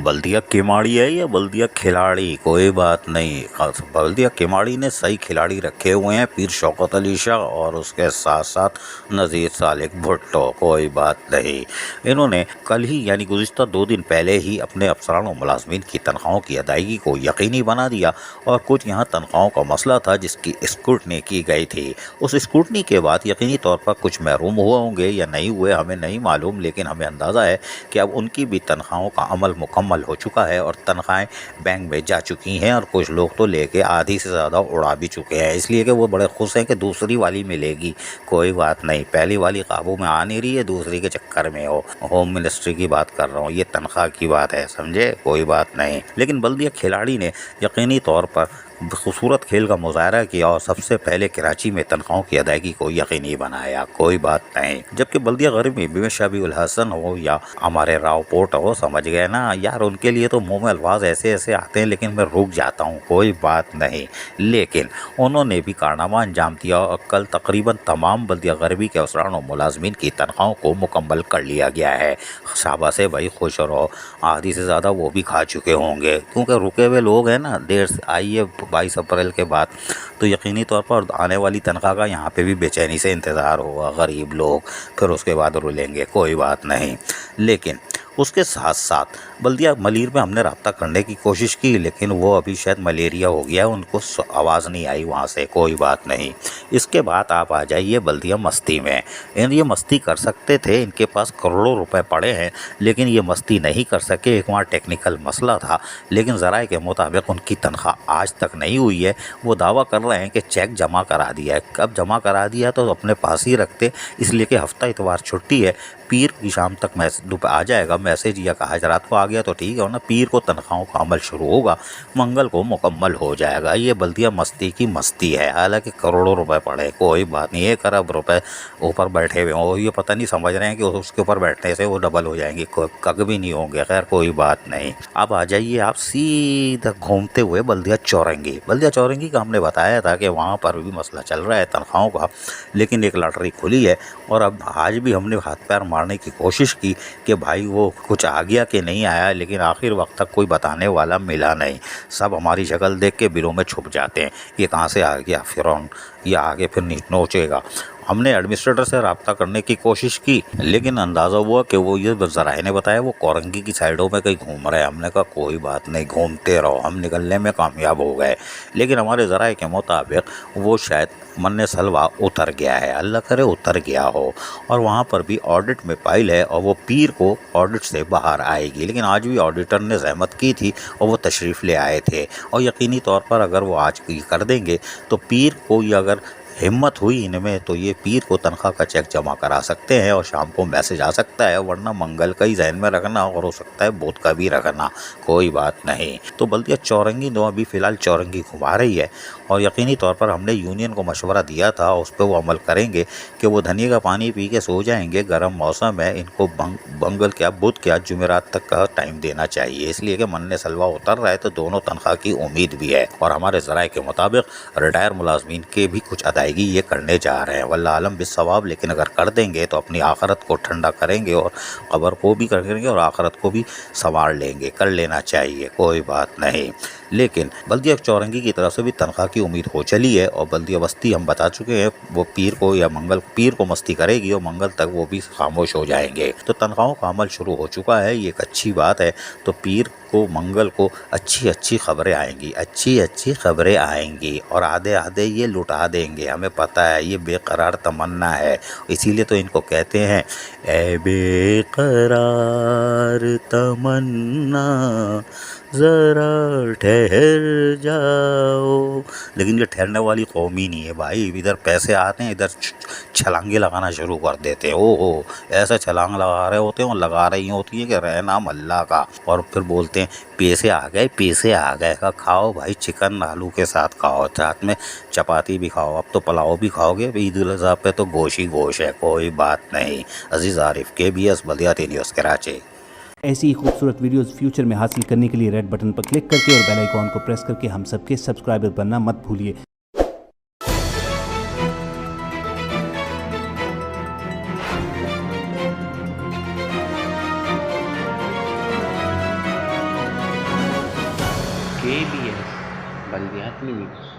बल्दिया किमाड़ी है या बल्दिया खिलाड़ी कोई बात नहीं। बल्दिया किमाड़ी ने सही खिलाड़ी रखे हुए हैं, पीर शौकत अली शाह और उसके साथ साथ नज़ीर सालिक भुट्टो, कोई बात नहीं। इन्होंने कल ही यानी गुज़िश्ता 2 दिन पहले ही अपने अफसरान और मुलाजमीन की तनख्वाहों की अदायगी को यकीनी बना दिया और कुछ यहाँ तनख्वाहों का मसला था जिसकी स्क्रूटनी की गई थी। उस स्क्रूटनी के बाद यकीनी तौर पर कुछ महरूम हुए होंगे या नहीं हुए हमें नहीं मालूम, लेकिन हमें अंदाज़ा है कि अब उनकी भी तनख्वाहों का अमल मुकम्मल हो चुका है और तनख्वाहें बैंक में जा चुकी हैं और कुछ लोग तो लेके आधी से ज़्यादा उड़ा भी चुके हैं, इसलिए कि वो बड़े खुश हैं कि दूसरी वाली मिलेगी। कोई बात नहीं, पहली वाली काबू में आ नहीं रही है, दूसरी के चक्कर में हो। होम मिनिस्ट्री की बात कर रहा हूँ, ये तनख्वाह की बात है, समझे, कोई बात नहीं। लेकिन बल्दिया खिलाड़ी ने यकीनी तौर पर खूबसूरत खेल का मुजाहरा किया और सबसे पहले कराची में तनख्वाहों की अदायगी को यकीनी बनाया, कोई बात नहीं। जबकि बल्दिया गरीब में बिमे शबी उल हसन हो या हमारे राव पोर्ट हो, समझ गए ना यार, उनके लिए तो मुँह में अल्फाज ऐसे ऐसे आते हैं लेकिन मैं रुक जाता हूँ, कोई बात नहीं। लेकिन उन्होंने भी कारनामा अंजाम दिया और कल तकरीबन तमाम बल्दिया गरीबी के अफसरान और मुलाजमीन की तनख्वाहों को मुकम्मल कर लिया गया है। शाबा से भाई, खुश रहो, आधी से ज़्यादा वो भी खा चुके होंगे क्योंकि रुके हुए लोग हैं ना, देर से आई है 22 अप्रैल के बाद, तो यकीनी तौर पर आने वाली तनख्वाह का यहाँ पे भी बेचैनी से इंतज़ार होगा गरीब लोग, फिर उसके बाद रुलेंगे, कोई बात नहीं। लेकिन उसके साथ साथ बल्दिया मलीर में हमने रब्ता करने की कोशिश की लेकिन वो अभी शायद मलेरिया हो गया है, उनको आवाज़ नहीं आई वहाँ से, कोई बात नहीं। इसके बाद आप आ जाइए बल्दिया मस्ती में। ये मस्ती कर सकते थे, इनके पास करोड़ों रुपए पड़े हैं लेकिन ये मस्ती नहीं कर सके, एक वहाँ टेक्निकल मसला था। लेकिन ज़राए के मुताबिक उनकी तनख्वाह आज तक नहीं हुई है। वो दावा कर रहे हैं कि चेक जमा करा दिया है, कब जमा करा दिया तो अपने पास ही रखते, इसलिए कि हफ्ता इतवार छुट्टी है, पीर की शाम तक मैसेज आ जाएगा मैसेज, या कहा रात को आ गया तो ठीक है ना, पीर को तनख्वाहों का अमल शुरू होगा, मंगल को मुकम्मल हो जाएगा। ये बल्दिया मस्ती की मस्ती है, हालांकि करोड़ों रुपए पड़े, कोई बात नहीं, 1 अरब रुपए ऊपर बैठे हुए हो, ये पता नहीं समझ रहे हैं कि उसके ऊपर बैठने से वो डबल हो जाएंगे, कग भी नहीं होंगे, खैर कोई बात नहीं। अब आ जाइए आप सीधा घूमते हुए बल्दिया चौरंगी। बल्दिया चौरंगी का हमने बताया था कि वहाँ पर भी मसला चल रहा है तनख्वाहों का, लेकिन एक लॉटरी खुली है और अब आज भी हमने हाथ पैर मारने की कोशिश की कि भाई वो कुछ आ गया कि नहीं आया, लेकिन आखिर वक्त तक कोई बताने वाला मिला नहीं। सब हमारी शक्ल देख के बिलों में छुप जाते हैं, ये कहाँ से आ गया फिरौन, ये आगे फिर नोचेगा। हमने एडमिनिस्ट्रेटर से रब्ता करने की कोशिश की लेकिन अंदाज़ा हुआ कि वो, ये ज़राए ने बताया, वो कोरंगी की साइडों में कहीं घूम रहे हैं। हमने कहा कोई बात नहीं, घूमते रहो, हम निकलने में कामयाब हो गए। लेकिन हमारे ज़राए के मुताबिक वो शायद मन्ने सलवा उतर गया है, अल्लाह करे उतर गया हो, और वहाँ पर भी ऑडिट में फाइल है और वो पीर को ऑडिट से बाहर आएगी। लेकिन आज भी ऑडिटर ने जहमत की थी और वो तशरीफ़ ले आए थे, और यकीनी तौर पर अगर वो आज कर देंगे तो पीर को, ये अगर हिम्मत हुई इनमें तो ये पीर को तनख्वाह का चेक जमा करा सकते हैं और शाम को मैसेज आ सकता है, वरना मंगल का ही जहन में रखना और हो सकता है बुध का भी रखना, कोई बात नहीं। तो बल्दिया चौरंगी दो अभी फ़िलहाल चौरंगी घुमा रही है और यकीनी तौर पर हमने यूनियन को मशवरा दिया था, उस पर वो अमल करेंगे कि वो धनिया का पानी पी के सो जाएंगे, गर्म मौसम है, इनको मंगल क्या बुध क्या जुमेरात तक का टाइम देना चाहिए, इसलिए कि मन्ने सलवा उतर रहा है तो दोनों तनख्वाह की उम्मीद भी है। और हमारे ज़राए के मुताबिक रिटायर मुलाजमीन के भी कुछ अदायगी ये करने जा रहे हैं, वल्लाह आलम बिस्सवाब, लेकिन अगर कर देंगे तो अपनी आखरत को ठंडा करेंगे और कब्र को भी करेंगे और आखरत को भी संवार लेंगे, कर लेना चाहिए, कोई बात नहीं। लेकिन बल्दिया चौरंगी की तरफ से भी तनख्वाह की उम्मीद हो चली है और बल्दिया बस्ती हम बता चुके हैं वो पीर को या मंगल, पीर को मस्ती करेगी और मंगल तक वो भी खामोश हो जाएंगे। तो तनख्वाहों का अमल शुरू हो चुका है, ये एक अच्छी बात है। तो पीर को मंगल को अच्छी अच्छी खबरें आएंगी, अच्छी अच्छी खबरें आएंगी और आधे आधे ये लुटा देंगे, हमें पता है, ये बेकरार तमन्ना है, इसीलिए तो इनको कहते हैं ए बेकरार तमन्ना ज़रा ठहर जाओ। लेकिन ये ठहरने वाली कौम ही नहीं है भाई, इधर पैसे आते हैं, इधर छलांगे लगाना शुरू कर देते हैं, ओहो ऐसा छलांग लगा रहे होते हैं और लगा रही होती है कि रहना अल्लाह का, और फिर बोलते हैं पैसे आ गए, पैसे आ गए। का खाओ भाई, चिकन आलू के साथ खाओ, साथ में चपाती भी खाओ, अब तो पुलाव भी खाओगे, ईद उल अज़हा पे तो गोश ही गोश है, कोई बात नहीं। अजीज़ आरिफ, KBS बल्दिया न्यूज़ कराची। ऐसी ही खूबसूरत वीडियोस फ्यूचर में हासिल करने के लिए रेड बटन पर क्लिक करके और बेल आइकॉन को प्रेस करके हम सबके सब्सक्राइबर बनना मत भूलिए। ABS بلدیات news